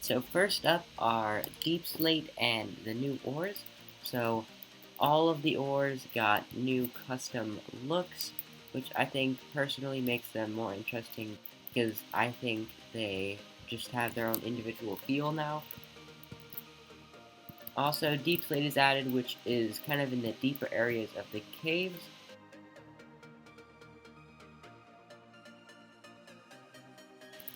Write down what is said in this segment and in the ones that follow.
So first up are Deep Slate and the new ores. So all of the ores got new custom looks, which I think personally makes them more interesting because I think they just have their own individual feel now. Also, Deep Slate is added, which is kind of in the deeper areas of the caves.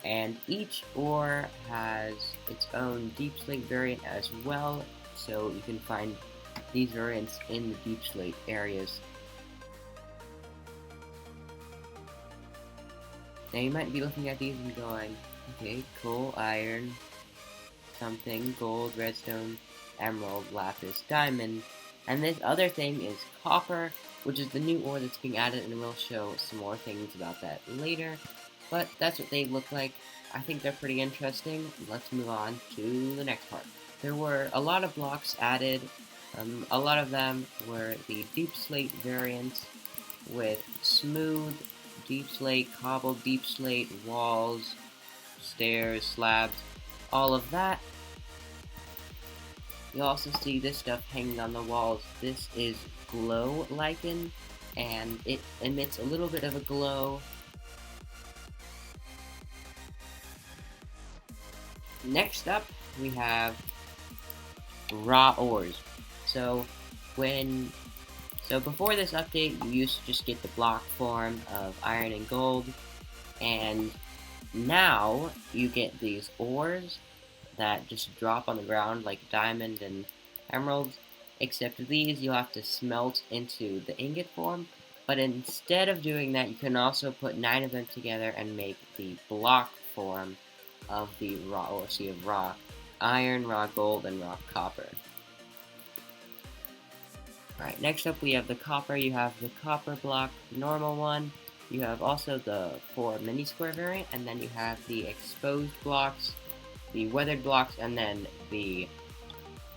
And each ore has its own Deep Slate variant as well, so you can find these variants in the Deep Slate areas. Now you might be looking at these and going, okay, coal, iron, something, gold, redstone, emerald, lapis, diamond, and this other thing is copper, which is the new ore that's being added, and we'll show some more things about that later. But that's what they look like. I think they're pretty interesting. Let's move on to the next part. There were a lot of blocks added. A lot of them were the deep slate variants with smooth deep slate, cobbled deep slate, walls, stairs, slabs, all of that. You also see this stuff hanging on the walls. This is glow lichen, and it emits a little bit of a glow. Next up, we have raw ores. So before this update, you used to just get the block form of iron and gold, and now you get these ores that just drop on the ground like diamond and emeralds, except these you'll have to smelt into the ingot form. But instead of doing that, you can also put 9 of them together and make the block form of the raw ore. So you have raw iron, raw gold, and raw copper. Alright, next up we have the copper. You have the copper block, normal one. You have also the 4 mini square variant, and then you have the exposed blocks, the weathered blocks, and then the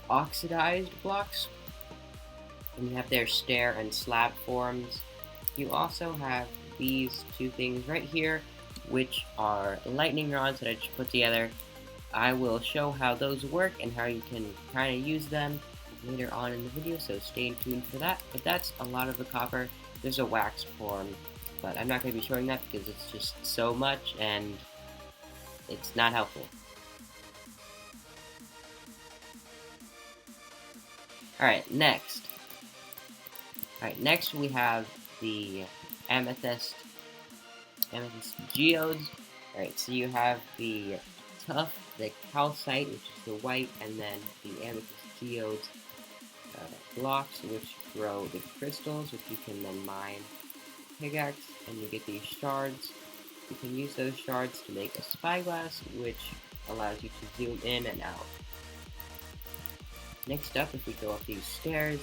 oxidized blocks. And you have their stair and slab forms. You also have these 2 things right here, which are lightning rods that I just put together. I will show how those work and how you can kind of use them later on in the video, so stay tuned for that. But that's a lot of the copper. There's a waxed form, but I'm not going to be showing that because it's just so much and it's not helpful. Alright, next we have the amethyst geodes. Alright, so you have the tuff, the calcite, which is the white, and then the amethyst geodes blocks, which grow the crystals, which you can then mine pickaxe, and you get these shards. You can use those shards to make a spyglass, which allows you to zoom in and out. Next up, if we go up these stairs,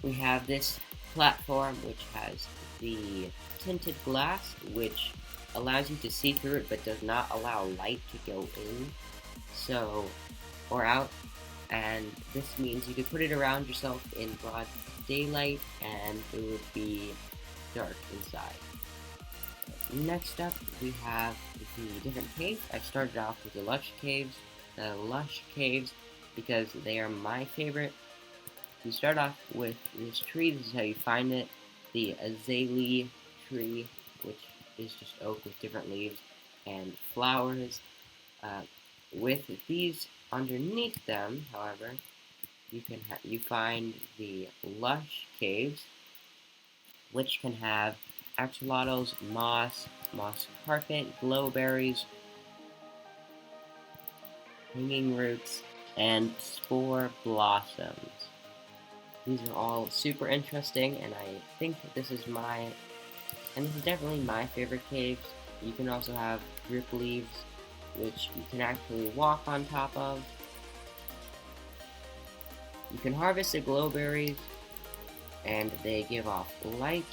we have this platform which has the tinted glass, which allows you to see through it but does not allow light to go in, or out, and this means you could put it around yourself in broad daylight and it would be dark inside. Next up, we have the different caves. I started off with the lush caves, because they are my favorite. You start off with this tree. This is how you find it, the azalea tree, which is just oak with different leaves and flowers. With these underneath them, however, you find the lush caves, which can have axolotls, moss carpet, glowberries, hanging roots, and spore blossoms. These are all super interesting, and I think that this is definitely my favorite caves. You can also have drip leaves, which you can actually walk on top of. You can harvest the glowberries, and they give off light.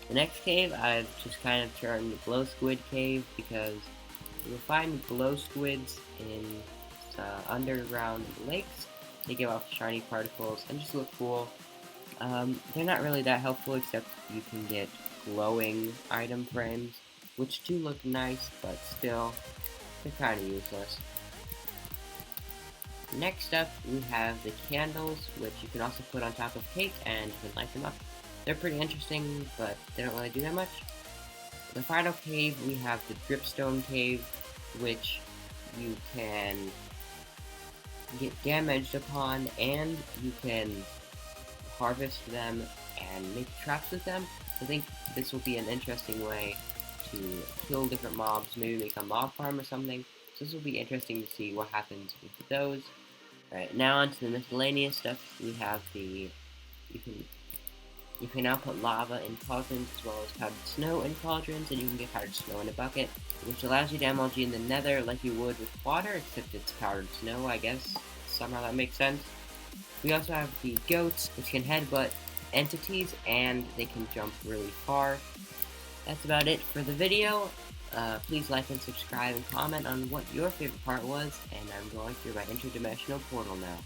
The next cave, I've just kind of turned Glow Squid Cave, because you'll find glow squids in underground lakes. They give off shiny particles and just look cool. They're not really that helpful, except you can get glowing item frames, which do look nice, but still, they're kind of useless. Next up, we have the candles, which you can also put on top of cake and you can light them up. They're pretty interesting, but they don't really do that much. The final cave, we have the dripstone cave, which you can get damaged upon, and you can harvest them and make traps with them. I think this will be an interesting way to kill different mobs, maybe make a mob farm or something. So this will be interesting to see what happens with those. Alright, now onto the miscellaneous stuff. We have the you can now put lava in cauldrons as well as powdered snow in cauldrons, and you can get powdered snow in a bucket, which allows you to MLG in the nether like you would with water, except it's powdered snow, I guess. Somehow that makes sense. We also have the goats, which can headbutt entities, and they can jump really far. That's about it for the video. Please like and subscribe and comment on what your favorite part was, and I'm going through my interdimensional portal now.